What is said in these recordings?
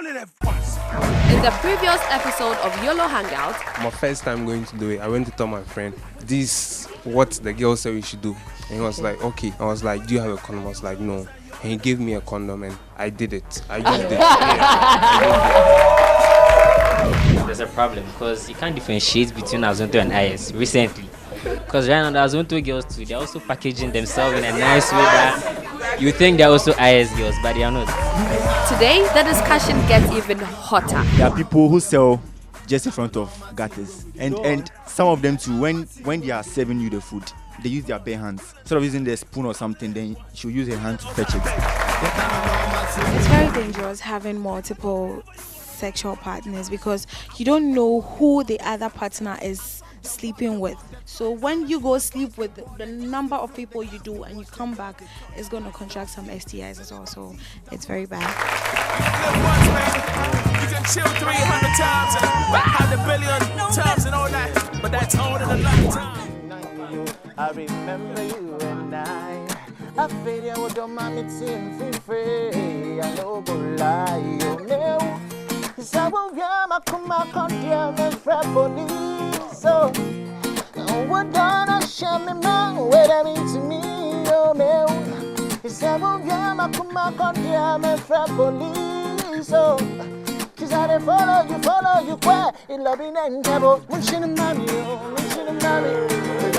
it at once. In the previous episode of YOLO Hangout, my first time going to do it, I went to tell my friend, this what the girl said we should do. And he was like, okay. I was like, do you have a condom? I was like, no. And he gave me a condom and I did it. I just did it. There's a problem because you can't differentiate between Azonto and IS recently. Because right now the Azonto girls too, they're also packaging themselves in a nice way that you think they're also IS girls, but they are not. today the discussion gets even hotter. There are people who sell just in front of gutters, and some of them too, when they are serving you the food, they use their bare hands. Instead of using the spoon or something, then she'll use her hand to fetch it. It's very dangerous having multiple sexual partners because you don't know who the other partner is sleeping with. So when you go sleep with the number of people you do and you come back, it's going to contract some STIs as well. So it's very bad. You can chill 300 times and have a billion times and all that, but that's all in a lifetime. I remember you and I feel you with your mommy team feel free. I know go lie, you know. So I come back on the police. So what gonna show me man what I mean to me, oh man. So I come back on the police. So cause I follow you, quiet. It love in and trouble. Munching and mommy, munching and mommy.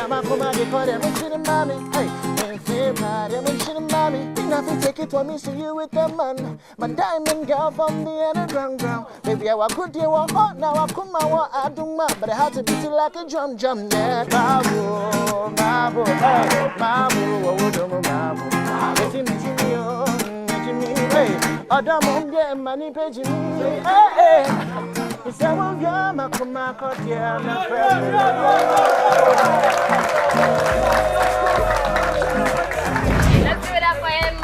I'm come out, you call them munching and mommy. Hey, and favorite, munching and mommy. Nothing take it for me, see you with the man. My diamond girl from the underground ground. Baby, I was good, you were hot, now I come out, I do my, but I had to beat it like a drum, yeah. Mabu, hey, Mabu, Mabu. If you miss me, hey, other mom get money page me. Hey, it's a one girl, I come out, yeah, my friend. Let's give it up for him.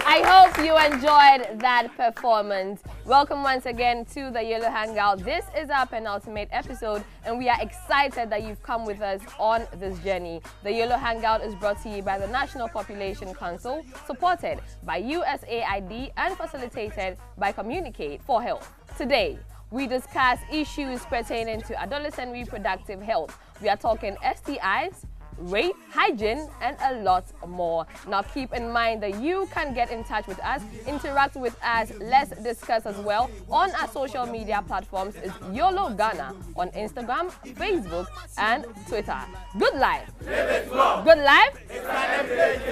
I hope you enjoyed that performance. Welcome once again to the YOLO Hangout. This is our penultimate episode and we are excited that you've come with us on this journey. The YOLO Hangout is brought to you by the National Population Council, supported by USAID and facilitated by Communicate for Health. Today, we discuss issues pertaining to adolescent reproductive health. We are talking STIs, rape, hygiene, and a lot more. Now keep in mind that you can get in touch with us, interact with us, let's discuss as well on our social media platforms. It's YOLO Ghana on Instagram, Facebook, and Twitter. Good life. Good life.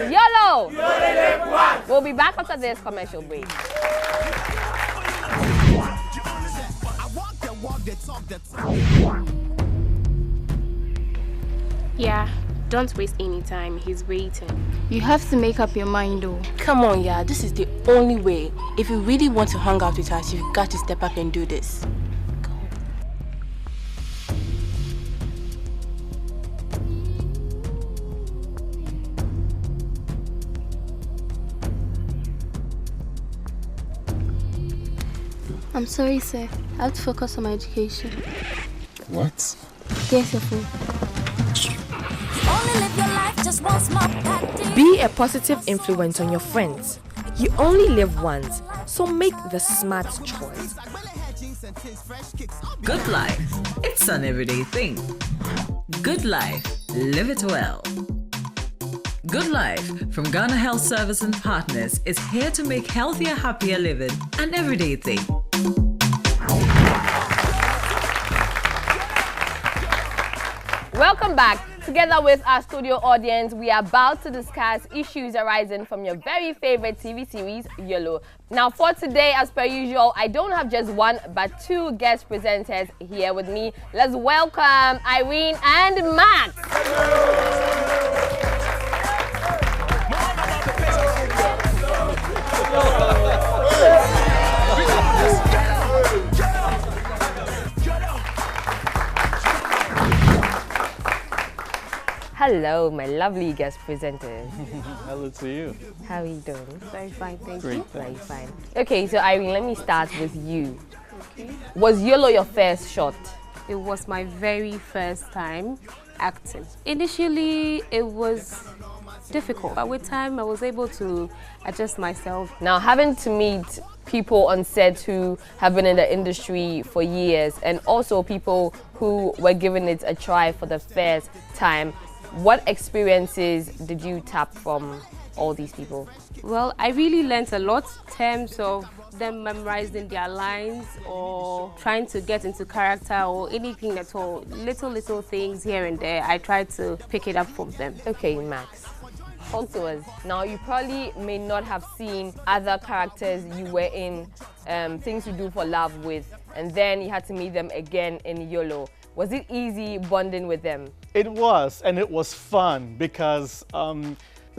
YOLO. We'll be back after this commercial break. Yeah, don't waste any time. He's waiting. You have to make up your mind though. Come on, yeah, this is the only way. If you really want to hang out with us, you've got to step up and do this. Go. I'm sorry, sir. I have to focus on my education. What? Here's your phone. Be a positive influence on your friends. You only live once, so make the smart choice. Good life. It's an everyday thing. Good life. Live it well. Good Life from Ghana Health Service and Partners is here to make healthier, happier living an everyday thing. Welcome back. Together with our studio audience, we are about to discuss issues arising from your very favorite TV series, YOLO. Now for today, as per usual, I don't have just one but two guest presenters here with me. Let's welcome Irene and Max. Hello, my lovely guest presenters. Hello to you. How are you doing? Very fine, thank Great. you. Very fine. Okay, so Irene, let me start with you. Okay. Was YOLO your first shot? It was my very first time acting. Initially, it was difficult. But with time, I was able to adjust myself. Now, having to meet people on set who have been in the industry for years and also people who were giving it a try for the first time, what experiences did you tap from all these people? Well, I really learned a lot in terms of them memorizing their lines or trying to get into character or anything at all. Little things here and there. I tried to pick it up from them. Okay, Max. Talk to us. Now, you probably may not have seen other characters you were in Things You Do for Love with, and then you had to meet them again in YOLO. Was it easy bonding with them? It was, and it was fun because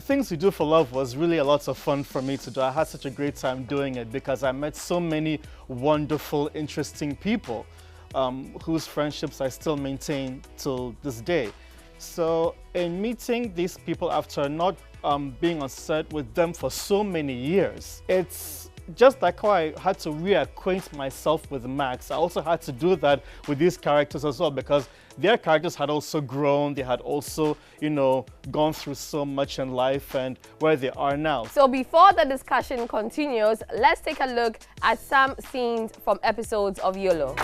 Things You Do for Love was really a lot of fun for me to do. I had such a great time doing it because I met so many wonderful, interesting people whose friendships I still maintain till this day. So in meeting these people after not being on set with them for so many years, it's just like how I had to reacquaint myself with Max. I also had to do that with these characters as well because their characters had also grown. They had also, you know, gone through so much in life and where they are now. So before the discussion continues, let's take a look at some scenes from episodes of YOLO.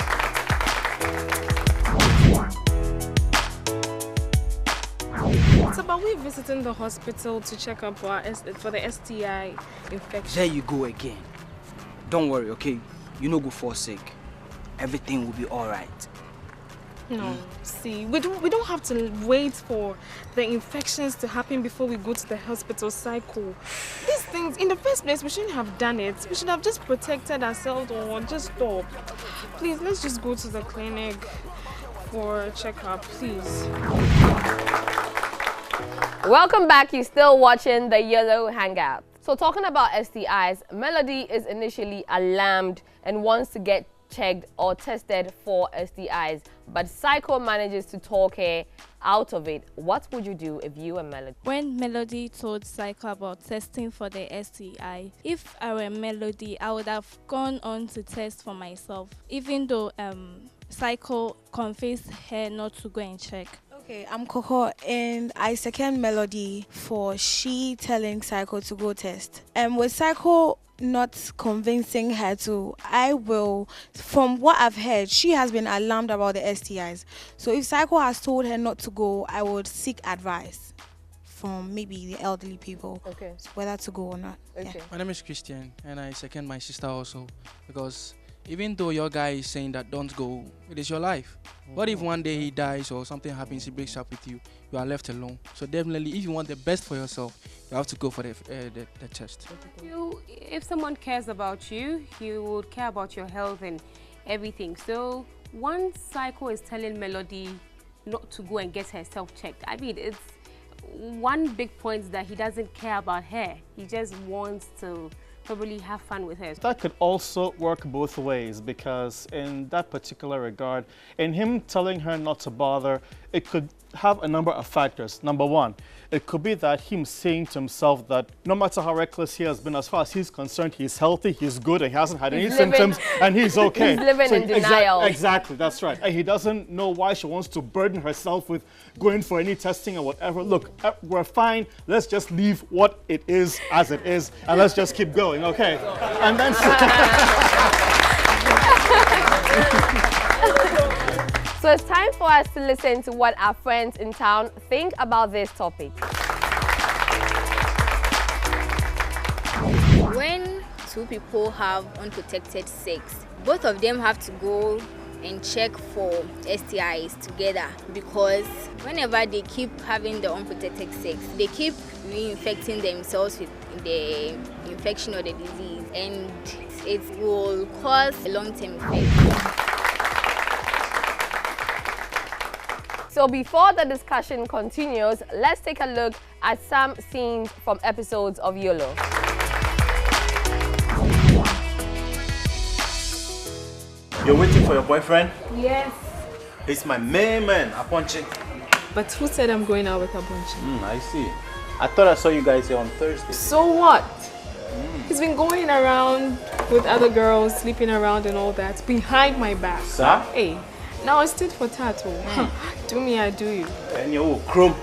It's about we visiting the hospital to check up for the STI infection. There you go again. Don't worry, okay? You no go fall sick. Everything will be all right. No, see, we don't have to wait for the infections to happen before we go to the hospital cycle. These things, in the first place, we shouldn't have done it. We should have just protected ourselves or just stopped. Please, let's just go to the clinic for a checkup, please. Welcome back. You're still watching the YOLO Hangout. So talking about STIs, Melody is initially alarmed and wants to get checked or tested for STIs, but Psycho manages to talk her out of it. What would you do if you were Melody? When Melody told Psycho about testing for the STI, if I were Melody, I would have gone on to test for myself, even though Psycho convinced her not to go and check. Okay, I'm Coco and I second Melody for she telling Psycho to go test. And with Psycho not convincing her to, I will, from what I've heard, she has been alarmed about the STIs. So if Psycho has told her not to go, I would seek advice from maybe the elderly people, okay, whether to go or not. Okay. Yeah. My name is Christian and I second my sister also because even though your guy is saying that don't go, it is your life. What if one day he dies or something happens, he breaks up with you, you are left alone? So definitely, if you want the best for yourself, you have to go for the test. If someone cares about you, he would care about your health and everything. So once Psycho is telling Melody not to go and get herself checked, I mean, it's one big point that he doesn't care about her. He just wants to probably have fun with her. That could also work both ways because in that particular regard, in him telling her not to bother, it could have a number of factors. Number one, it could be that him saying to himself that no matter how reckless he has been, as far as he's concerned, he's healthy, he's good, and he hasn't had any symptoms, and he's okay. He's living in denial. Exactly, that's right. And he doesn't know why she wants to burden herself with going for any testing or whatever. Look, we're fine. Let's just leave what it is as it is, and let's just keep going, okay? And then... So it's time for us to listen to what our friends in town think about this topic. When two people have unprotected sex, both of them have to go and check for STIs together because whenever they keep having the unprotected sex, they keep reinfecting themselves with the infection or the disease, and it will cause a long-term effect. So before the discussion continues, let's take a look at some scenes from episodes of YOLO. You're waiting for your boyfriend? Yes. He's my main man, Aponche. But who said I'm going out with Aponche? I see. I thought I saw you guys here on Thursday. So what? He's been going around with other girls, sleeping around and all that, behind my back. Sir? Hey. Now it's tit for tat. Do me, I do you. And you chrome.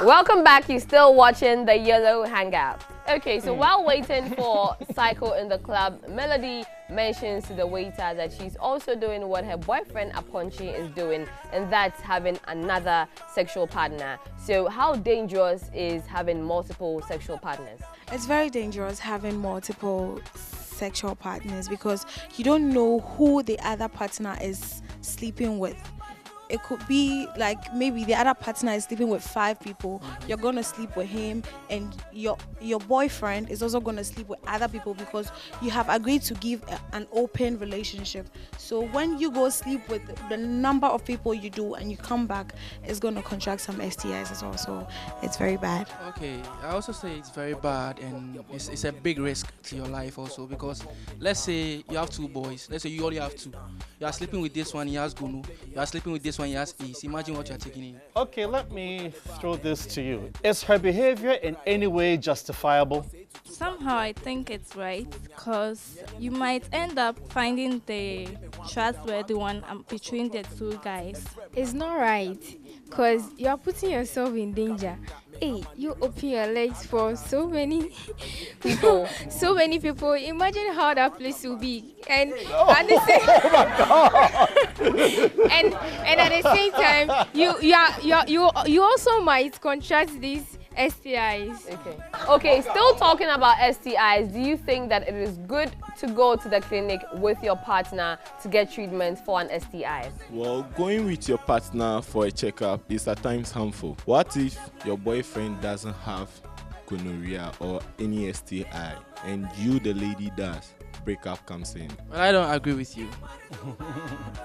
Welcome back. You're still watching the YOLO Hangout. Okay, so while waiting for Cycle in the club, Melody mentions to the waiter that she's also doing what her boyfriend Aponchi is doing, and that's having another sexual partner. So how dangerous is having multiple sexual partners? It's very dangerous having multiple sexual partners because you don't know who the other partner is sleeping with. It could be like maybe the other partner is sleeping with 5 people. You're gonna sleep with him, and your boyfriend is also gonna sleep with other people because you have agreed to give an open relationship. So when you go sleep with the number of people you do and you come back, it's gonna contract some STIs as well. So it's very bad. Okay, I also say it's very bad, and it's a big risk to your life also, because let's say you have 2 boys. Let's say you only have 2. You are sleeping with this one, he has Gunu. You are sleeping with this one, he has East. Imagine what you are taking in. Okay, let me throw this to you. Is her behavior in any way justifiable? Somehow I think it's right, because you might end up finding the trustworthy one between the 2 guys. It's not right, because you are putting yourself in danger. Hey, you open your legs for so many people. So many people. Imagine how that place will be. And at the same and at the same time, you also might contract these STIs. Okay, still talking about STIs, do you think that it is good to go to the clinic with your partner to get treatment for an STI? Well, going with your partner for a checkup is at times harmful. What if your boyfriend doesn't have gonorrhea or any STI and you, the lady, does? Breakup comes in. Well, I don't agree with you.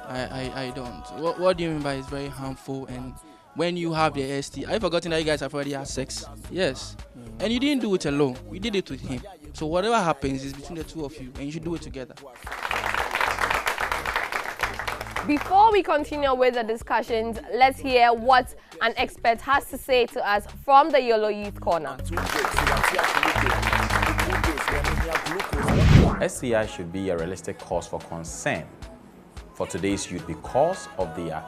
I don't. What do you mean by it's very harmful? And when you have the ST, have you forgotten that you guys have already had sex? Yes. And you didn't do it alone. We did it with him. So whatever happens is between the 2 of you, and you should do it together. Before we continue with the discussions, let's hear what an expert has to say to us from the YOLO Youth Corner. STI should be a realistic cause for concern for today's youth because of their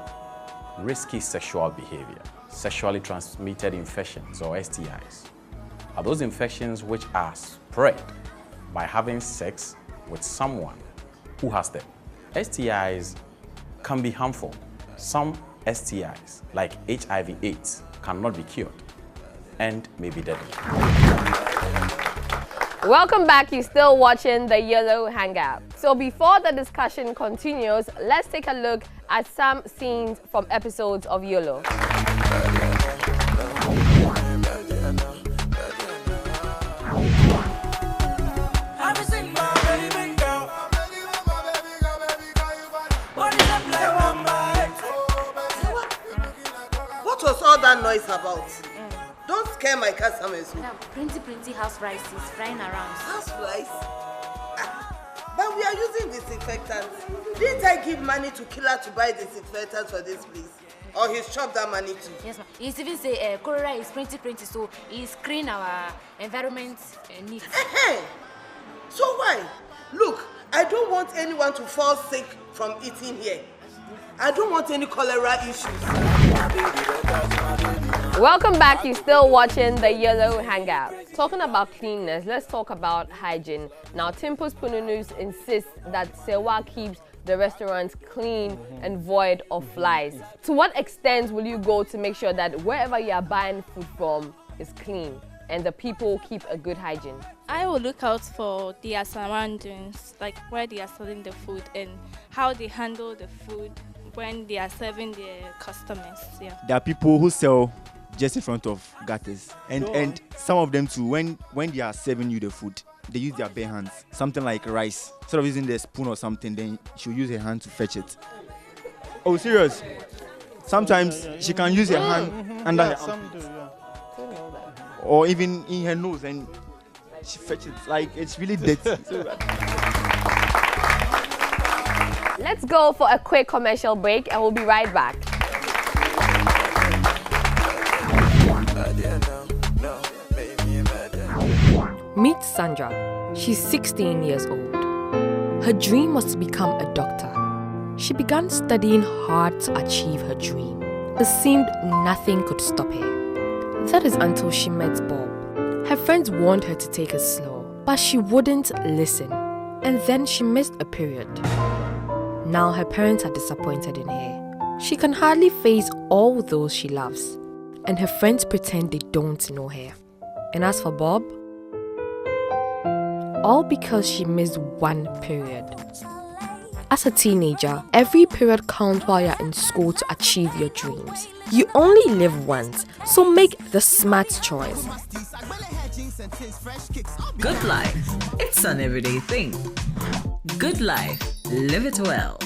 risky sexual behavior. Sexually transmitted infections, or STIs, are those infections which are spread by having sex with someone who has them. STIs can be harmful. Some STIs, like HIV/AIDS, cannot be cured and may be deadly. Welcome back. You're still watching the YOLO Hangout. So before the discussion continues, let's take a look at some scenes from episodes of YOLO. What was all that noise about? Don't scare my customers. Plenty house rice is flying around. House rice? But we are using disinfectants. Didn't I give money to Killer to buy disinfectants for this place? Or he's chopped that money too? Yes, ma'am. He's even say cholera is plenty, so he's clean our environment neat. So why? Look, I don't want anyone to fall sick from eating here. I don't want any cholera issues. Welcome back. You're still watching the YOLO Hangout. Talking about cleanness, let's talk about hygiene. Now, Timpus Pununus insists that Sewa keeps the restaurants clean and void of flies. To what extent will you go to make sure that wherever you are buying food from is clean and the people keep a good hygiene? I will look out for their surroundings, like where they are selling the food and how they handle the food when they are serving their customers. Yeah. There are people who sell just in front of gutters, and some of them too, when they are serving you the food, they use their bare hands. Something like rice, instead of using the spoon or something, then she'll use her hand to fetch it. Oh, serious? Sometimes she can use her hand under her arm, or even in her nose, and she fetches it. Like, it's really dirty. Let's go for a quick commercial break and we'll be right back. Meet Sandra. She's 16 years old. Her dream was to become a doctor. She began studying hard to achieve her dream. It seemed nothing could stop her. That is until she met Bob. Her friends warned her to take it slow, but she wouldn't listen. And then she missed a period. Now her parents are disappointed in her. She can hardly face all those she loves, and her friends pretend they don't know her. And as for Bob, all because she missed one period. As a teenager, every period counts while you're in school to achieve your dreams. You only live once, so make the smart choice. Good life. It's an everyday thing. Good life. Live it well.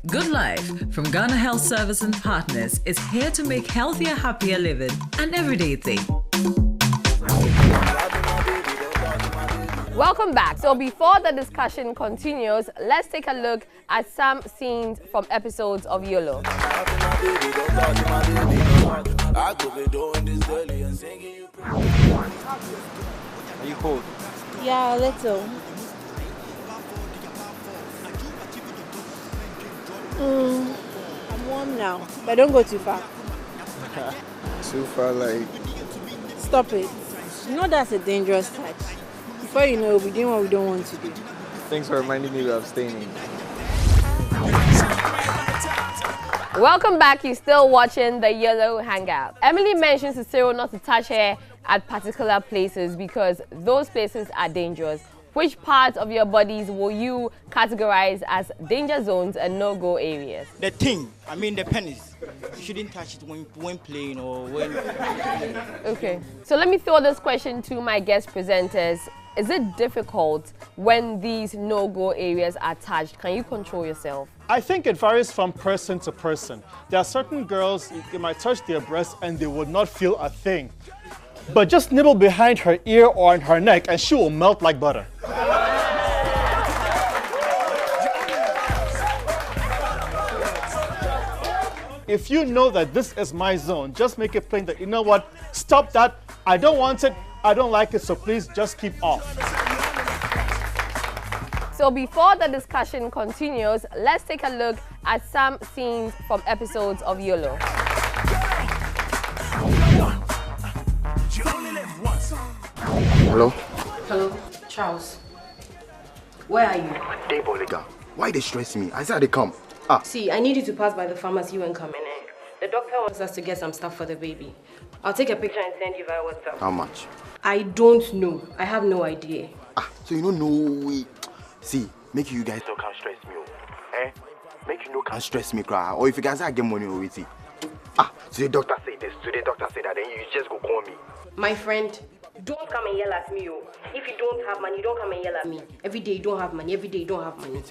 Good Life from Ghana Health Service and Partners is here to make healthier, happier living an everyday thing. Welcome back. So before the discussion continues, let's take a look at some scenes from episodes of YOLO. Are you cold? Yeah, a little. I'm warm now, but don't go too far. Too far, like... Stop it. You know that's a dangerous touch. Before you know, we're doing what we don't want to do. Thanks for reminding me of abstaining. Welcome back. You're still watching the YOLO Hangout. Emily mentions to Cyril not to touch her at particular places because those places are dangerous. Which parts of your bodies will you categorize as danger zones and no-go areas? The thing, the penis. You shouldn't touch it when playing or when... Okay, so let me throw this question to my guest presenters. Is it difficult when these no-go areas are touched? Can you control yourself? I think it varies from person to person. There are certain girls, you might touch their breasts and they would not feel a thing. But just nibble behind her ear or on her neck and she will melt like butter. If you know that this is my zone, just make it plain that, you know what, stop that, I don't want it, I don't like it, so please just keep off. So before the discussion continues, let's take a look at some scenes from episodes of YOLO. Hello? Hello, Charles. Where are you? Hey, Boliga. Why they stress me? I said they come. See, I need you to pass by the pharmacy when coming in. The doctor wants us to get some stuff for the baby. I'll take a picture and send you via WhatsApp. How much? I don't know. I have no idea. So you don't know way. See, make you guys don't can stress me. Make you no can stress me, cry. Or if you guys I get money over it. So the doctor say this, so the doctor say that, then you just go call me. My friend, don't come and yell at me. If you don't have money, don't come and yell at me. Every day you don't have money, every day you don't have money.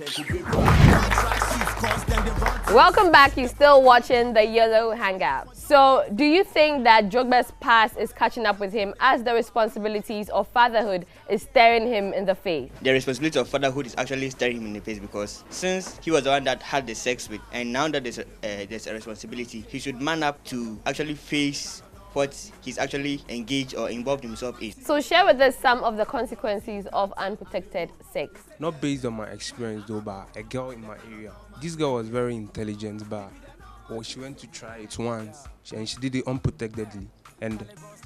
Welcome back. You're still watching the YOLO Hangout. So, do you think that Drogba's past is catching up with him as the responsibilities of fatherhood is staring him in the face? The responsibility of fatherhood is actually staring him in the face because since he was the one that had the sex with, and now that there's a responsibility, he should man up to actually face what he's actually engaged or involved himself in. So share with us some of the consequences of unprotected sex. Not based on my experience though, but a girl in my area. This girl was very intelligent, but she went to try it once and she did it unprotectedly. And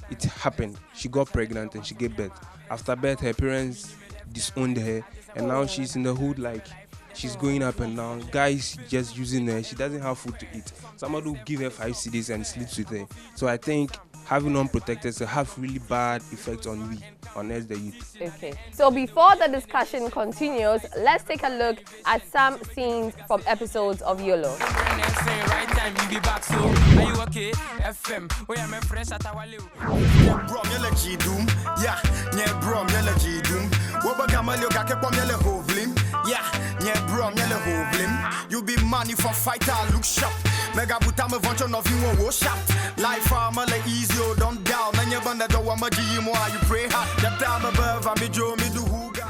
it happened. She got pregnant and she gave birth. After birth, her parents disowned her and now she's in the hood like she's going up and down. Guys just using her. She doesn't have food to eat. Somebody will give her 5 CDs and sleeps with her. So I think having unprotected sex have really bad effects on us the youth. Okay. So before the discussion continues, let's take a look at some scenes from episodes of YOLO. You be money for fighter, look sharp. Mega buta me voncho no view wo sharp. Life family easy, don't down. And you banda do wa maji mo you pray hard. That time above I me jo me do huga.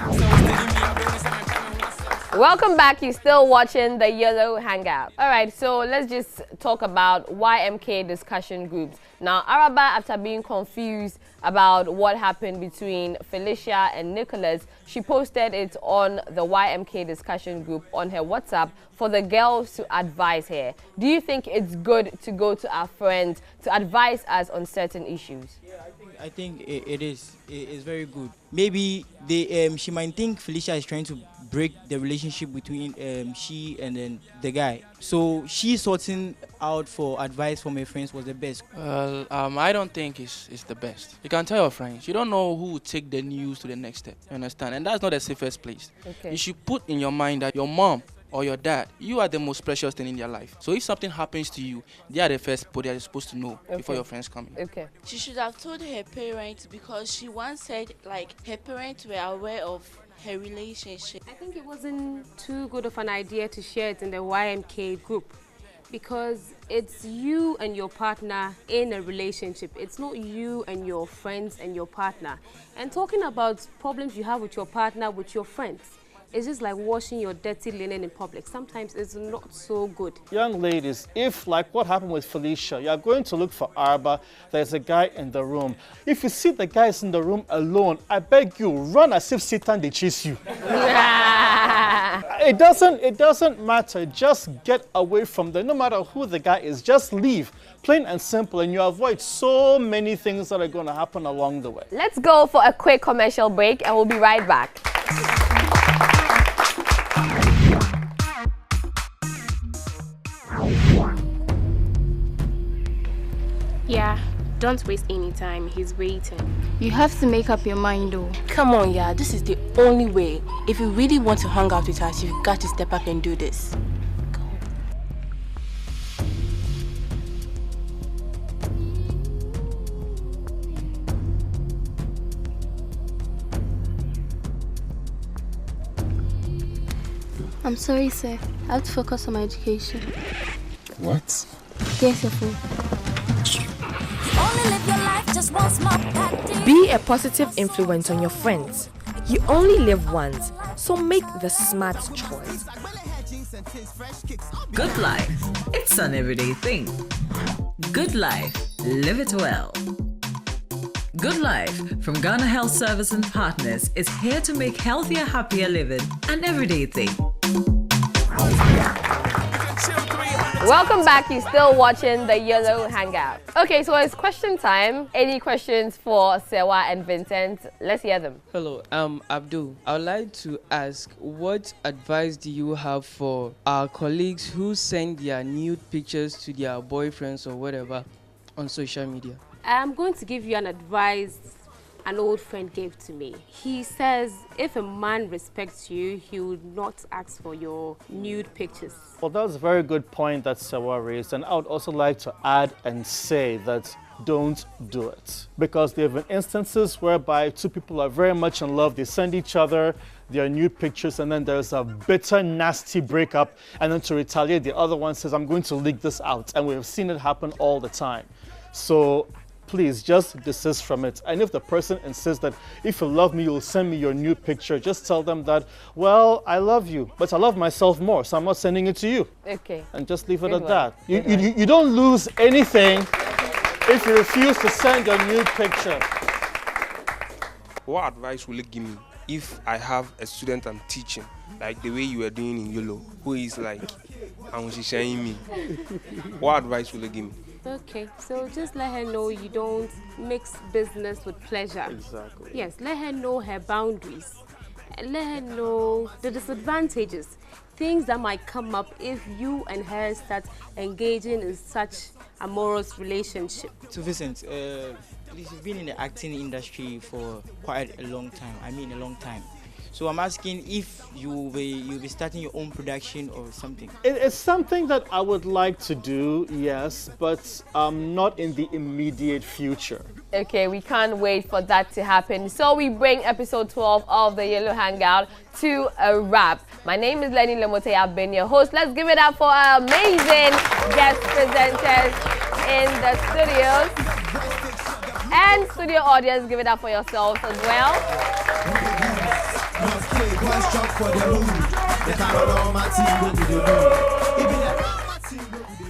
Welcome back. You're still watching the YOLO Hangout. All right, so let's just talk about YMK discussion groups. Now, Araba, after being confused about what happened between Felicia and Nicholas, she posted it on the YMK discussion group on her WhatsApp for the girls to advise her. Do you think it's good to go to our friends to advise us on certain issues? Yeah, I think it is. It's very good. Maybe she might think Felicia is trying to break the relationship between she and then the guy. So she sorting out for advice from her friends was the best. Well, I don't think it's the best. You can tell your friends. You don't know who will take the news to the next step. You understand? And that's not the safest place. Okay. You should put in your mind that your mom or your dad, you are the most precious thing in their life. So if something happens to you, they are the first people they are supposed to know before your friends come in. Okay. She should have told her parents because she once said like her parents were aware of her relationship. I think it wasn't too good of an idea to share it in the YMK group because it's you and your partner in a relationship. It's not you and your friends and your partner. And talking about problems you have with your partner, with your friends, it's just like washing your dirty linen in public. Sometimes it's not so good. Young ladies, if like what happened with Felicia, you are going to look for Arba, there's a guy in the room. If you see the guy is in the room alone, I beg you, run as if Satan they chase you. It doesn't matter. Just get away from them. No matter who the guy is, just leave. Plain and simple, and you avoid so many things that are going to happen along the way. Let's go for a quick commercial break and we'll be right back. Yeah, don't waste any time. He's waiting. You have to make up your mind though. Come on, yeah, this is the only way. If you really want to hang out with us, you've got to step up and do this. I'm sorry, sir. I have to focus on my education. What? Here's your phone. Be a positive influence on your friends. You only live once, so make the smart choice. Good life. It's an everyday thing. Good life. Live it well. Good Life from Ghana Health Service and Partners is here to make healthier, happier living an everyday thing. Welcome back. You're still watching the YOLO Hangout. Okay, so it's question time. Any questions for Sewa and Vincent? Let's hear them. Hello, Abdul. I would like to ask, what advice do you have for our colleagues who send their nude pictures to their boyfriends or whatever on social media? I'm going to give you an advice an old friend gave to me. He says if a man respects you, he would not ask for your nude pictures. Well, that's a very good point that Sewa raised, and I would also like to add and say that don't do it. Because there have been instances whereby two people are very much in love, they send each other their nude pictures, and then there's a bitter, nasty breakup, and then to retaliate, the other one says, I'm going to leak this out, and we've seen it happen all the time. So please just desist from it. And if the person insists that if you love me, you'll send me your nude picture, just tell them that, well, I love you, but I love myself more, so I'm not sending it to you. Okay. And just leave it at that. You don't lose anything if you refuse to send your nude picture. What advice will you give me if I have a student I'm teaching, like the way you are doing in YOLO, who is like, and she's sharing me? What advice will you give me? Okay, so just let her know you don't mix business with pleasure. Exactly. Yes, let her know her boundaries. And let her know the disadvantages, things that might come up if you and her start engaging in such amorous relationship. So Vincent, please, you've been in the acting industry for quite a long time. I mean a long time. So I'm asking if you'll be starting your own production or something. It's something that I would like to do, yes, but not in the immediate future. Okay, we can't wait for that to happen. So we bring episode 12 of the YOLO Hangout to a wrap. My name is Lenny Lemote. I've been your host. Let's give it up for our amazing guest presenters in the studios. And studio audience, give it up for yourselves as well.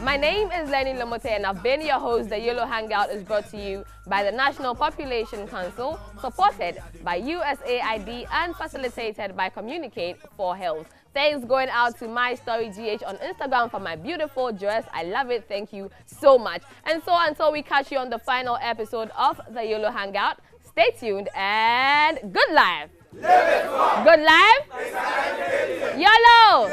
My name is Lenny Lamote and I've been your host. The YOLO Hangout is brought to you by the National Population Council, supported by USAID and facilitated by Communicate for Health. Thanks going out to My Story GH on Instagram for my beautiful dress. I love it. Thank you so much. And so until we catch you on the final episode of the YOLO Hangout, stay tuned and good life. Good life. YOLO.